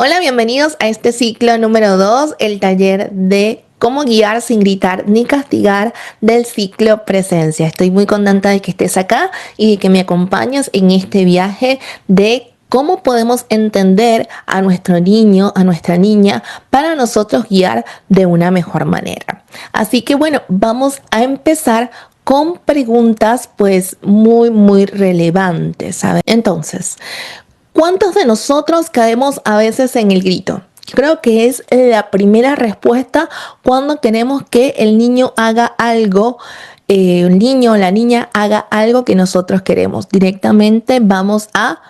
Hola, bienvenidos a este ciclo número 2, el taller de cómo guiar sin gritar ni castigar del ciclo Presencia. Estoy muy contenta de que estés acá y de que me acompañes en este viaje de cómo podemos entender a nuestro niño, a nuestra niña, para nosotros guiar de una mejor manera. Así que bueno, vamos a empezar con preguntas pues muy relevantes, ¿sabes? Entonces, ¿cuántos de nosotros caemos a veces en el grito? Creo que es la primera respuesta cuando queremos que el niño haga algo, el niño o la niña haga algo que nosotros queremos. Directamente vamos a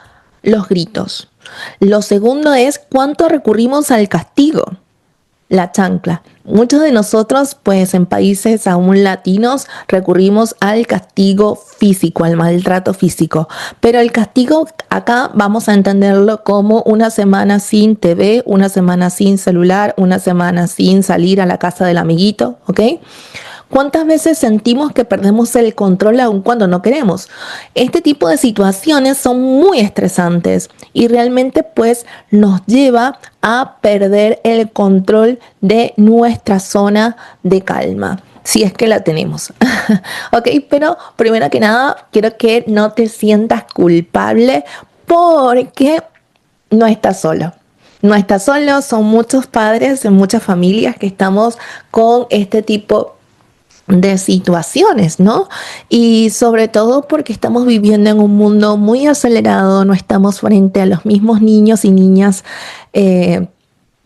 los gritos. Lo segundo es cuánto recurrimos al castigo. La chancla. Muchos de nosotros, pues en países aún latinos, recurrimos al castigo físico, al maltrato físico. Pero el castigo acá vamos a entenderlo como una semana sin TV, una semana sin celular, una semana sin salir a la casa del amiguito, ¿ok? ¿Cuántas veces sentimos que perdemos el control aun cuando no queremos? Este tipo de situaciones son muy estresantes y realmente pues nos lleva a perder el control de nuestra zona de calma, si es que la tenemos. Ok, pero primero que nada quiero que no te sientas culpable porque no estás solo. No estás solo, son muchos padres en muchas familias que estamos con este tipo de situaciones, ¿no? Y sobre todo porque estamos viviendo en un mundo muy acelerado, no estamos frente a los mismos niños y niñas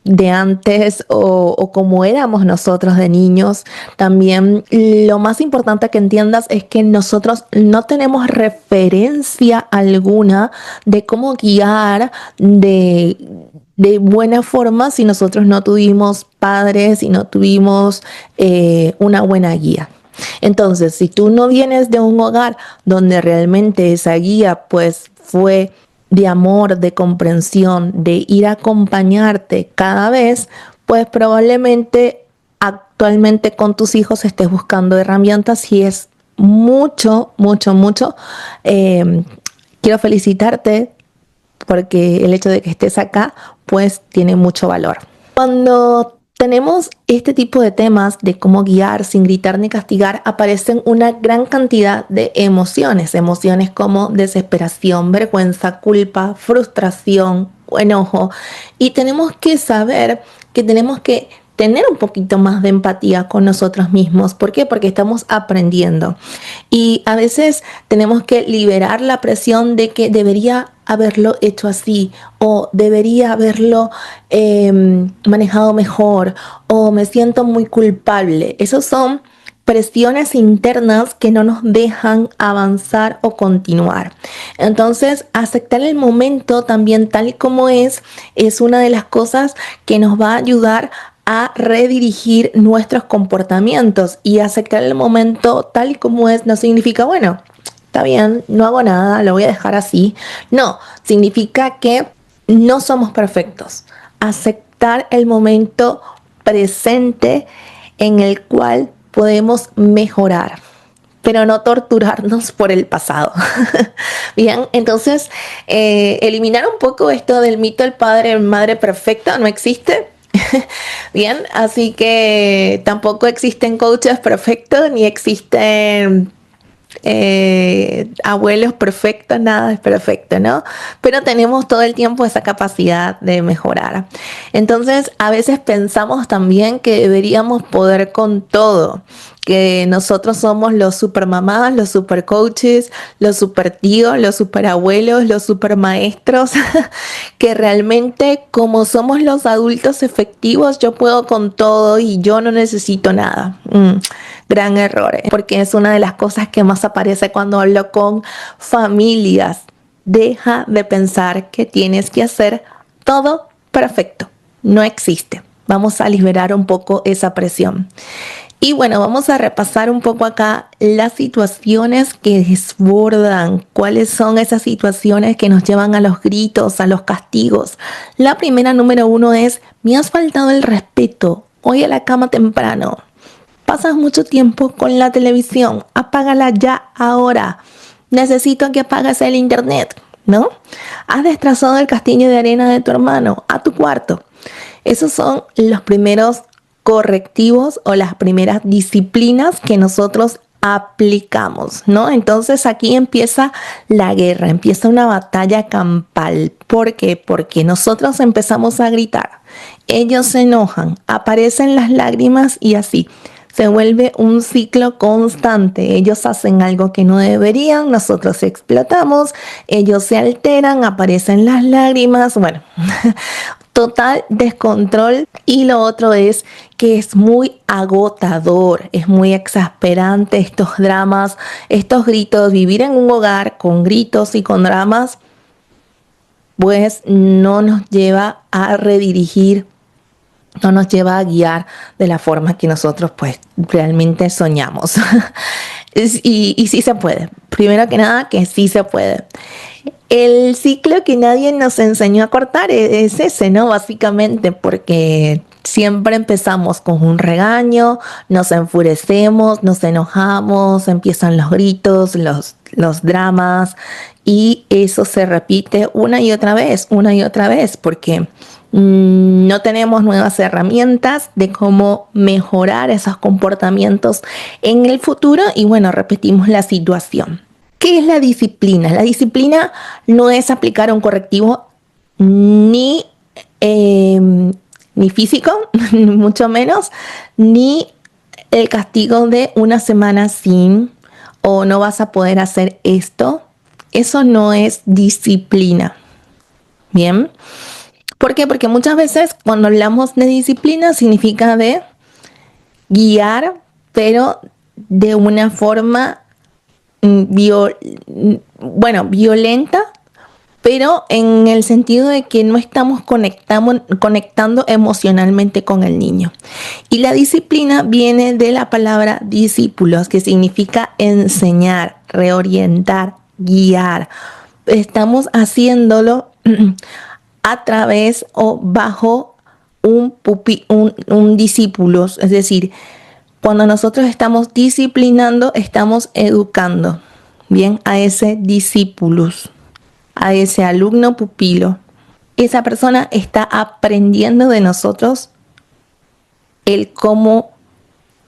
de antes o como éramos nosotros de niños. También lo más importante que entiendas es que nosotros no tenemos referencia alguna de cómo guiar de buena forma si nosotros no tuvimos padres y no tuvimos una buena guía. Entonces, si tú no vienes de un hogar donde realmente esa guía pues fue de amor, de comprensión, de ir a acompañarte cada vez, pues probablemente actualmente con tus hijos estés buscando herramientas y es mucho. Quiero felicitarte porque el hecho de que estés acá pues tiene mucho valor. Cuando tenemos este tipo de temas de cómo guiar sin gritar ni castigar, aparecen una gran cantidad de emociones, emociones como desesperación, vergüenza, culpa, frustración, enojo, y tenemos que saber que tenemos que tener un poquito más de empatía con nosotros mismos. ¿Por qué? Porque estamos aprendiendo. Y a veces tenemos que liberar la presión de que debería haberlo hecho así o debería haberlo manejado mejor o me siento muy culpable. Esos son presiones internas que no nos dejan avanzar o continuar. Entonces, aceptar el momento también tal y como es una de las cosas que nos va a ayudar a redirigir nuestros comportamientos. Y aceptar el momento tal y como es no significa, bueno, está bien, no hago nada, lo voy a dejar así. No, significa que no somos perfectos. Aceptar el momento presente en el cual podemos mejorar, pero no torturarnos por el pasado. Bien, entonces eliminar un poco esto del mito del padre o madre perfecta, no existe. Bien, así que tampoco existen coaches perfectos ni existen abuelos perfectos, nada es perfecto, ¿no? Pero tenemos todo el tiempo esa capacidad de mejorar. Entonces, a veces pensamos también que deberíamos poder con todo, que nosotros somos los super mamás, los super coaches, los super tíos, los super abuelos, los super maestros, que realmente como somos los adultos efectivos, yo puedo con todo y yo no necesito nada. Gran error, porque es una de las cosas que más aparece cuando hablo con familias. Deja de pensar que tienes que hacer todo perfecto. No existe. Vamos a liberar un poco esa presión. Y bueno, vamos a repasar un poco acá las situaciones que desbordan. ¿Cuáles son esas situaciones que nos llevan a los gritos, a los castigos? La primera, número 1, es: me has faltado el respeto. Hoy a la cama temprano. Pasas mucho tiempo con la televisión. Apágala ya ahora. Necesito que apagues el internet. ¿no? Has destrozado el castillo de arena de tu hermano, a tu cuarto. Esos son los primeros correctivos o las primeras disciplinas que nosotros aplicamos, ¿no? Entonces aquí empieza la guerra, empieza una batalla campal. ¿Por qué? Porque nosotros empezamos a gritar, ellos se enojan, aparecen las lágrimas y así. Se vuelve un ciclo constante. Ellos hacen algo que no deberían, nosotros explotamos, ellos se alteran, aparecen las lágrimas. Bueno, total descontrol. Y lo otro es que es muy agotador, es muy exasperante estos dramas, estos gritos. Vivir en un hogar con gritos y con dramas, pues no nos lleva a redirigir, no nos lleva a guiar de la forma que nosotros pues realmente soñamos. y sí se puede. Primero que nada, que sí se puede. El ciclo que nadie nos enseñó a cortar es ese, ¿no? Básicamente porque siempre empezamos con un regaño, nos enfurecemos, nos enojamos, empiezan los gritos, los dramas, y eso se repite una y otra vez, porque no tenemos nuevas herramientas de cómo mejorar esos comportamientos en el futuro y bueno, repetimos la situación. ¿Qué es la disciplina? La disciplina no es aplicar un correctivo ni físico, mucho menos, ni el castigo de una semana sin o no vas a poder hacer esto. Eso no es disciplina. Bien. ¿Por qué? Porque muchas veces cuando hablamos de disciplina significa de guiar, pero de una forma violenta, pero en el sentido de que no estamos conectando emocionalmente con el niño. Y la disciplina viene de la palabra discípulos, que significa enseñar, reorientar, guiar. Estamos haciéndolo a través o bajo un discípulo, es decir, cuando nosotros estamos disciplinando, estamos educando, bien, a ese discípulos, a ese alumno pupilo. Esa persona está aprendiendo de nosotros el cómo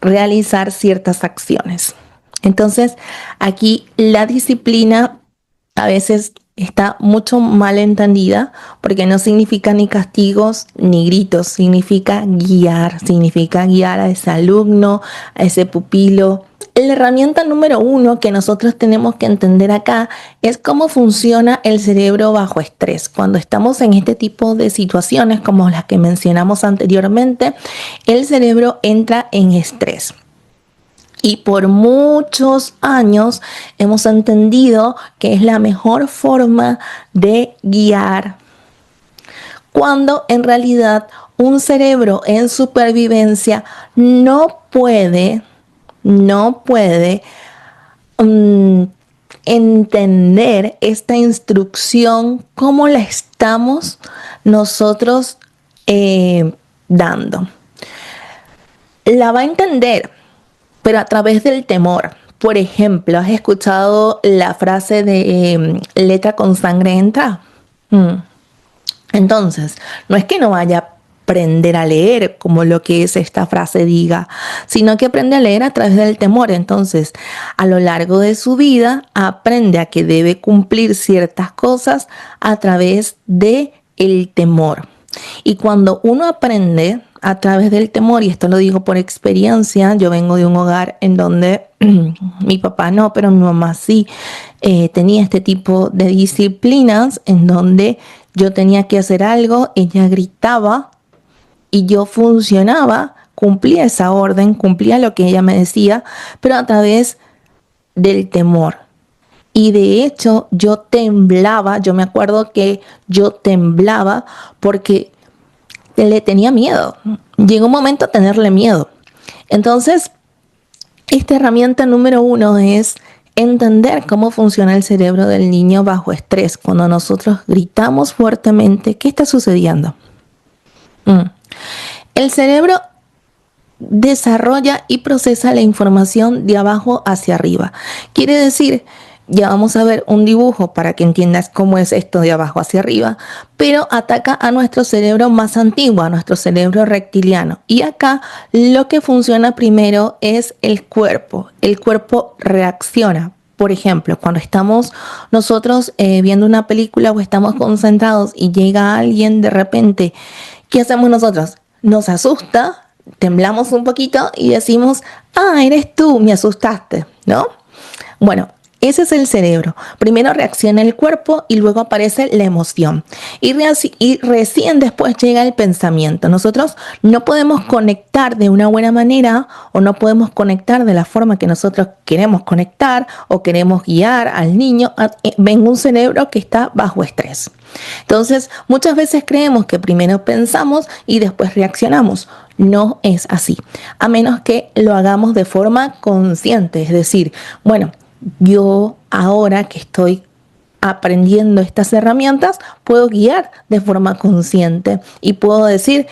realizar ciertas acciones. Entonces, aquí la disciplina a veces está mucho mal entendida porque no significa ni castigos ni gritos, significa guiar a ese alumno, a ese pupilo. La herramienta número 1 que nosotros tenemos que entender acá es cómo funciona el cerebro bajo estrés. Cuando estamos en este tipo de situaciones como las que mencionamos anteriormente, el cerebro entra en estrés. Y por muchos años hemos entendido que es la mejor forma de guiar, cuando en realidad un cerebro en supervivencia no puede entender esta instrucción como la estamos nosotros dando. La va a entender, pero a través del temor. Por ejemplo, ¿has escuchado la frase de letra con sangre entra? Entonces, no es que no vaya a aprender a leer como lo que es esta frase diga, sino que aprende a leer a través del temor. Entonces, a lo largo de su vida, aprende a que debe cumplir ciertas cosas a través de el temor. Y cuando uno aprende a través del temor, y esto lo digo por experiencia, yo vengo de un hogar en donde mi papá no, pero mi mamá sí, tenía este tipo de disciplinas en donde yo tenía que hacer algo, ella gritaba y yo funcionaba, cumplía esa orden, cumplía lo que ella me decía, pero a través del temor. Y de hecho yo temblaba, yo me acuerdo que yo temblaba porque le tenía miedo. Llegó un momento a tenerle miedo. Entonces, esta herramienta número 1 es entender cómo funciona el cerebro del niño bajo estrés. Cuando nosotros gritamos fuertemente, ¿qué está sucediendo? El cerebro desarrolla y procesa la información de abajo hacia arriba. Quiere decir Ya vamos a ver un dibujo para que entiendas cómo es esto de abajo hacia arriba, pero ataca a nuestro cerebro más antiguo, a nuestro cerebro reptiliano. Y acá lo que funciona primero es el cuerpo. El cuerpo reacciona. Por ejemplo, cuando estamos nosotros viendo una película o estamos concentrados y llega alguien de repente, ¿qué hacemos nosotros? Nos asusta, temblamos un poquito y decimos, eres tú, me asustaste, ¿no? Bueno, ese es el cerebro. Primero reacciona el cuerpo y luego aparece la emoción. Y recién después llega el pensamiento. Nosotros no podemos conectar de una buena manera o no podemos conectar de la forma que nosotros queremos conectar o queremos guiar al niño en un cerebro que está bajo estrés. Entonces, muchas veces creemos que primero pensamos y después reaccionamos. No es así, a menos que lo hagamos de forma consciente, es decir, bueno, yo ahora que estoy aprendiendo estas herramientas, puedo guiar de forma consciente y puedo decir,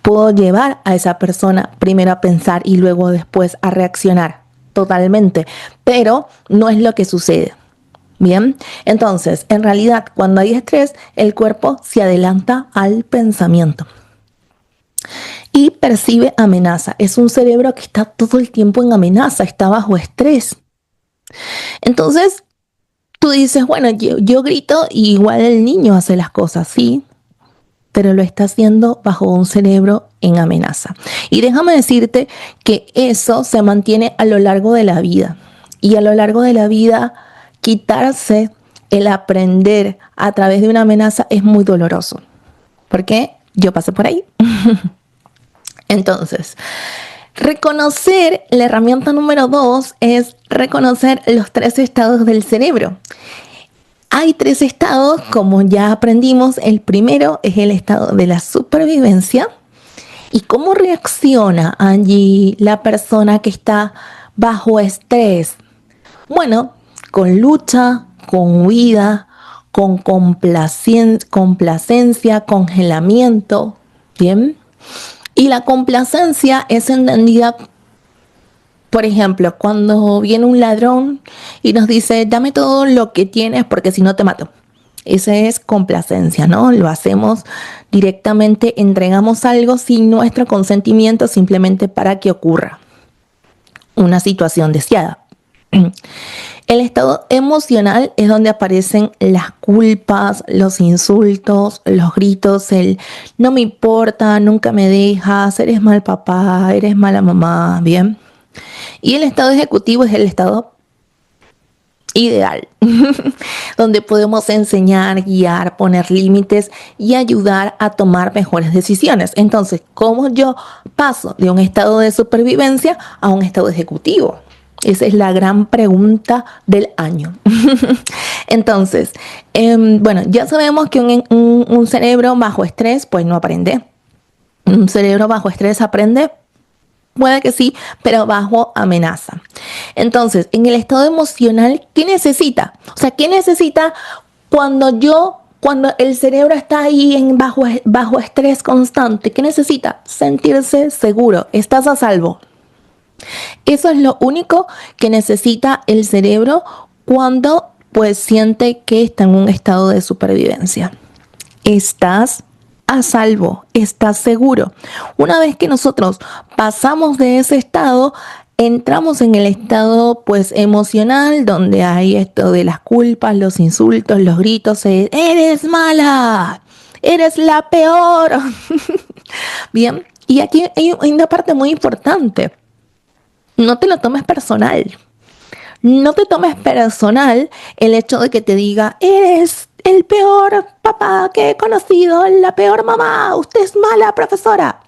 puedo llevar a esa persona primero a pensar y luego después a reaccionar totalmente, pero no es lo que sucede. Bien, entonces, en realidad, cuando hay estrés, el cuerpo se adelanta al pensamiento y percibe amenaza. Es un cerebro que está todo el tiempo en amenaza, está bajo estrés. Entonces, tú dices, bueno, yo grito y igual el niño hace las cosas, sí, pero lo está haciendo bajo un cerebro en amenaza. Y déjame decirte que eso se mantiene a lo largo de la vida. Y a lo largo de la vida, quitarse el aprender a través de una amenaza es muy doloroso. Porque yo pasé por ahí. Entonces, reconocer, la herramienta número 2 es reconocer los 3 estados del cerebro. Hay 3 estados, como ya aprendimos. El primero es el estado de la supervivencia. ¿Y cómo reacciona allí la persona que está bajo estrés? Bueno, con lucha, con huida, con complacencia, congelamiento. ¿Bien? Y la complacencia es entendida, por ejemplo, cuando viene un ladrón y nos dice, dame todo lo que tienes porque si no te mato. Esa es complacencia, ¿no? Lo hacemos directamente, entregamos algo sin nuestro consentimiento simplemente para que ocurra una situación deseada. El estado emocional es donde aparecen las culpas, los insultos, los gritos, el no me importa, nunca me dejas, eres mal papá, eres mala mamá, ¿bien? Y el estado ejecutivo es el estado ideal, donde podemos enseñar, guiar, poner límites y ayudar a tomar mejores decisiones. Entonces, ¿cómo yo paso de un estado de supervivencia a un estado ejecutivo? Esa es la gran pregunta del año. Entonces, bueno, ya sabemos que un cerebro bajo estrés, pues no aprende. Un cerebro bajo estrés aprende. Puede que sí, pero bajo amenaza. Entonces, en el estado emocional, ¿qué necesita? O sea, ¿qué necesita cuando el cerebro está ahí bajo estrés constante? ¿Qué necesita? Sentirse seguro. Estás a salvo. Eso es lo único que necesita el cerebro cuando pues siente que está en un estado de supervivencia. Estás a salvo, estás seguro. Una vez que nosotros pasamos de ese estado, entramos en el estado pues emocional, donde hay esto de las culpas, los insultos, los gritos, eres mala, eres la peor. Bien, y aquí hay una parte muy importante. No te lo tomes personal. No te tomes personal el hecho de que te diga, eres el peor papá que he conocido, la peor mamá, usted es mala profesora.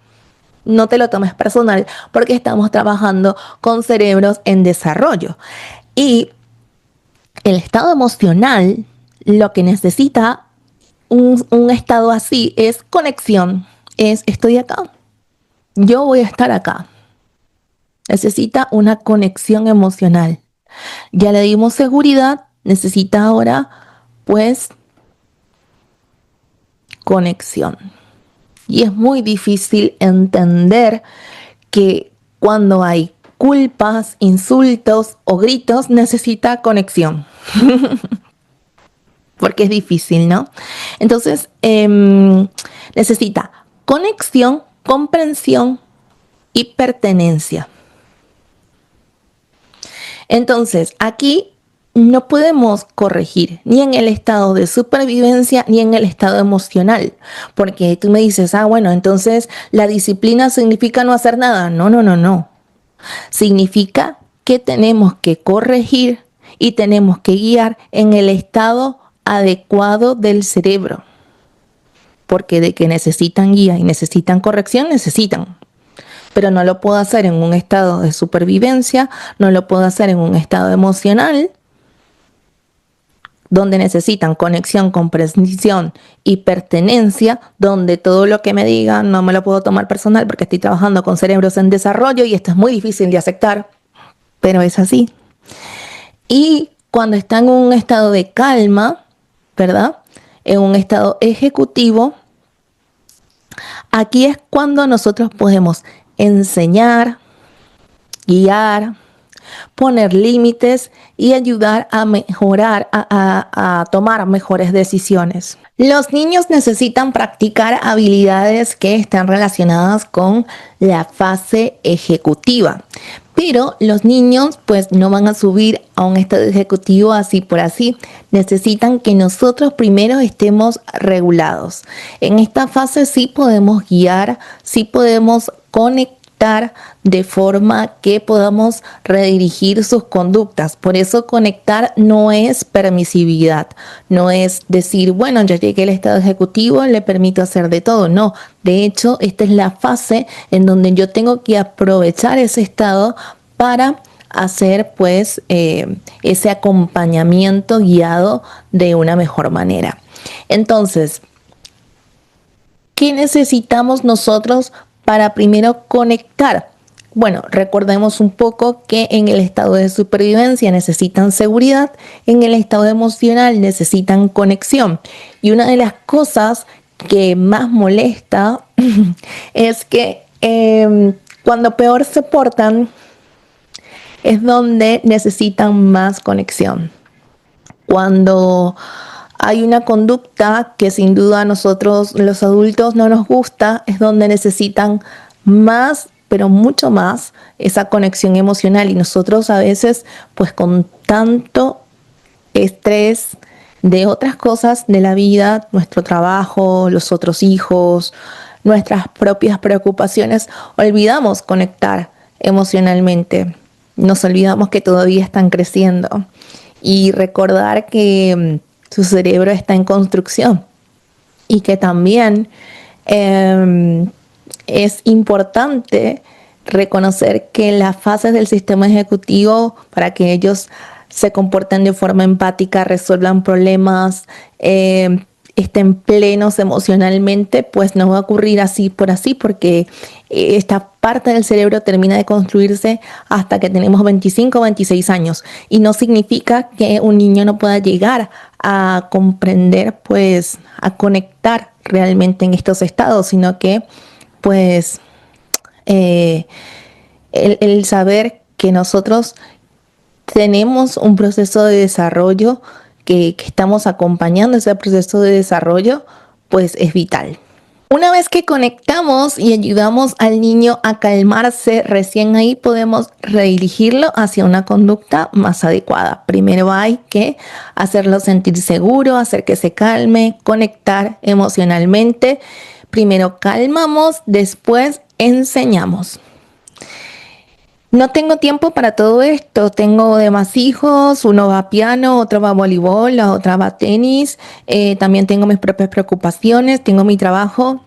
No te lo tomes personal porque estamos trabajando con cerebros en desarrollo. Y el estado emocional, lo que necesita un estado así es conexión. Es estoy acá. Yo voy a estar acá. Necesita una conexión emocional. Ya le dimos seguridad, necesita ahora, pues, conexión. Y es muy difícil entender que cuando hay disculpas, insultos o gritos, necesita conexión. Porque es difícil, ¿no? Entonces, necesita conexión, comprensión y pertenencia. Entonces, aquí no podemos corregir ni en el estado de supervivencia ni en el estado emocional, porque tú me dices, bueno, entonces la disciplina significa no hacer nada. No, no, no, no. Significa que tenemos que corregir y tenemos que guiar en el estado adecuado del cerebro, porque de que necesitan guía y necesitan corrección, necesitan. Pero no lo puedo hacer en un estado de supervivencia, no lo puedo hacer en un estado emocional, donde necesitan conexión, comprensión y pertenencia, donde todo lo que me digan no me lo puedo tomar personal porque estoy trabajando con cerebros en desarrollo y esto es muy difícil de aceptar, pero es así. Y cuando está en un estado de calma, ¿verdad? En un estado ejecutivo, aquí es cuando nosotros podemos enseñar, guiar, poner límites y ayudar a mejorar, a tomar mejores decisiones. Los niños necesitan practicar habilidades que están relacionadas con la fase ejecutiva, pero los niños pues no van a subir a un estado ejecutivo así por así. Necesitan que nosotros primero estemos regulados. En esta fase sí podemos guiar, sí podemos conectar de forma que podamos redirigir sus conductas. Por eso conectar no es permisividad, no es decir, bueno, ya llegué al estado ejecutivo, le permito hacer de todo. No, de hecho, esta es la fase en donde yo tengo que aprovechar ese estado para hacer pues ese acompañamiento guiado de una mejor manera. Entonces, ¿qué necesitamos nosotros para primero conectar? Bueno, recordemos un poco que en el estado de supervivencia necesitan seguridad, en el estado emocional necesitan conexión. Y una de las cosas que más molesta es que cuando peor se portan es donde necesitan más conexión. Cuando hay una conducta que sin duda a nosotros los adultos no nos gusta, es donde necesitan más, pero mucho más, esa conexión emocional. Y nosotros a veces, pues con tanto estrés de otras cosas de la vida, nuestro trabajo, los otros hijos, nuestras propias preocupaciones, olvidamos conectar emocionalmente. Nos olvidamos que todavía están creciendo y recordar que su cerebro está en construcción y que también es importante reconocer que las fases del sistema ejecutivo, para que ellos se comporten de forma empática, resuelvan problemas, estén plenos emocionalmente, pues no va a ocurrir así por así, porque esta parte del cerebro termina de construirse hasta que tenemos 25 o 26 años. Y no significa que un niño no pueda llegar a comprender, pues a conectar realmente en estos estados, sino que pues el saber que nosotros tenemos un proceso de desarrollo, que estamos acompañando ese proceso de desarrollo, pues es vital. Una vez que conectamos y ayudamos al niño a calmarse, recién ahí podemos redirigirlo hacia una conducta más adecuada. Primero hay que hacerlo sentir seguro, hacer que se calme, conectar emocionalmente. Primero calmamos, después enseñamos. No tengo tiempo para todo esto, tengo demás hijos, uno va a piano, otro va a voleibol, la otra va a tenis, también tengo mis propias preocupaciones, tengo mi trabajo.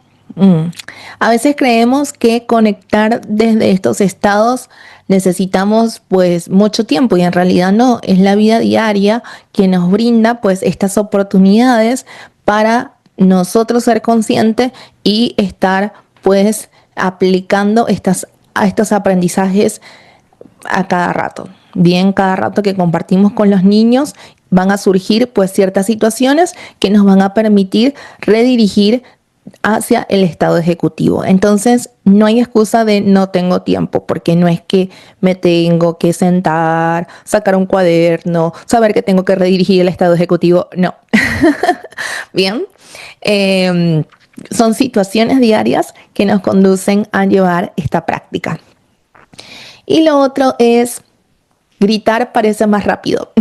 A veces creemos que conectar desde estos estados necesitamos pues mucho tiempo y en realidad no, es la vida diaria que nos brinda pues estas oportunidades para nosotros ser conscientes y estar pues aplicando estos aprendizajes a cada rato. Bien, cada rato que compartimos con los niños van a surgir pues ciertas situaciones que nos van a permitir redirigir hacia el estado ejecutivo. Entonces, no hay excusa de no tengo tiempo, porque no es que me tengo que sentar, sacar un cuaderno, saber que tengo que redirigir el estado ejecutivo. No. Bien. Son situaciones diarias que nos conducen a llevar esta práctica. Y lo otro es gritar parece más rápido.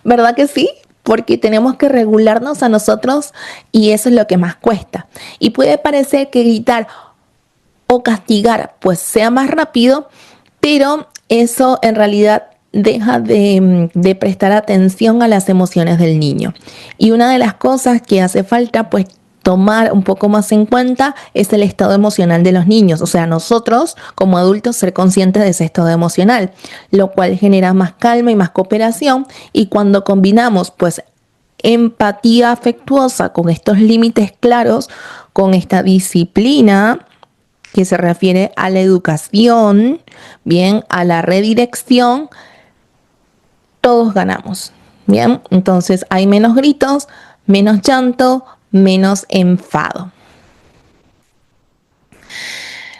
¿Verdad que sí? Porque tenemos que regularnos a nosotros y eso es lo que más cuesta. Y puede parecer que gritar o castigar pues sea más rápido, pero eso en realidad deja de prestar atención a las emociones del niño. Y una de las cosas que hace falta pues tomar un poco más en cuenta es el estado emocional de los niños, o sea, nosotros como adultos ser conscientes de ese estado emocional, lo cual genera más calma y más cooperación, y cuando combinamos pues empatía afectuosa con estos límites claros, con esta disciplina que se refiere a la educación, bien, a la redirección, todos ganamos, bien, entonces hay menos gritos, menos llanto, menos enfado.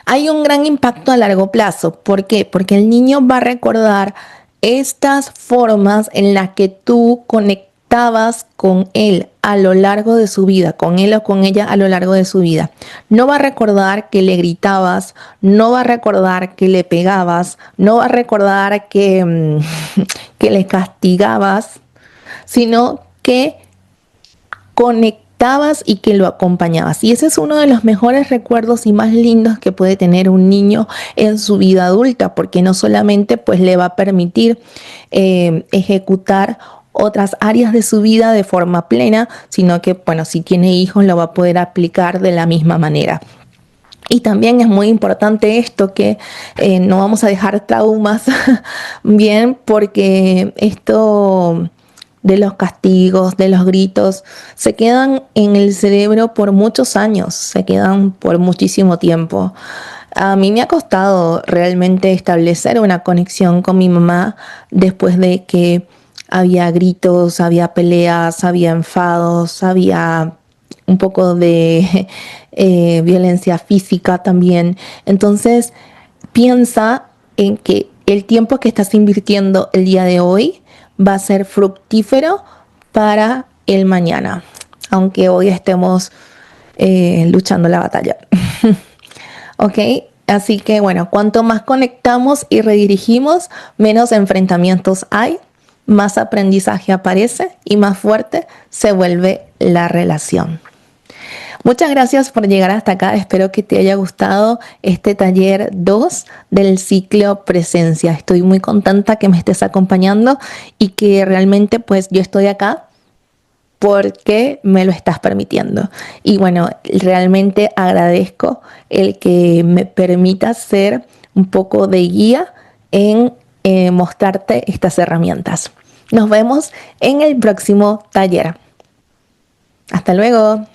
Hay un gran impacto a largo plazo. ¿Por qué? Porque el niño va a recordar estas formas en las que tú conectabas con él a lo largo de su vida, con él o con ella a lo largo de su vida. No va a recordar que le gritabas, no va a recordar que le pegabas, no va a recordar que le castigabas, sino que conectabas y que lo acompañabas. Y ese es uno de los mejores recuerdos y más lindos que puede tener un niño en su vida adulta, porque no solamente pues le va a permitir ejecutar otras áreas de su vida de forma plena, sino que, bueno, si tiene hijos lo va a poder aplicar de la misma manera. Y también es muy importante esto, que no vamos a dejar traumas, bien, porque esto de los castigos, de los gritos, se quedan en el cerebro por muchos años, se quedan por muchísimo tiempo. A mí me ha costado realmente establecer una conexión con mi mamá después de que había gritos, había peleas, había enfados, había un poco de violencia física también. Entonces, piensa en que el tiempo que estás invirtiendo el día de hoy va a ser fructífero para el mañana, aunque hoy estemos luchando la batalla. ¿Ok? Así que bueno, cuanto más conectamos y redirigimos, menos enfrentamientos hay, más aprendizaje aparece y más fuerte se vuelve la relación. Muchas gracias por llegar hasta acá. Espero que te haya gustado este taller 2 del ciclo Presencia. Estoy muy contenta que me estés acompañando y que realmente pues yo estoy acá porque me lo estás permitiendo. Y bueno, realmente agradezco el que me permitas ser un poco de guía en mostrarte estas herramientas. Nos vemos en el próximo taller. Hasta luego.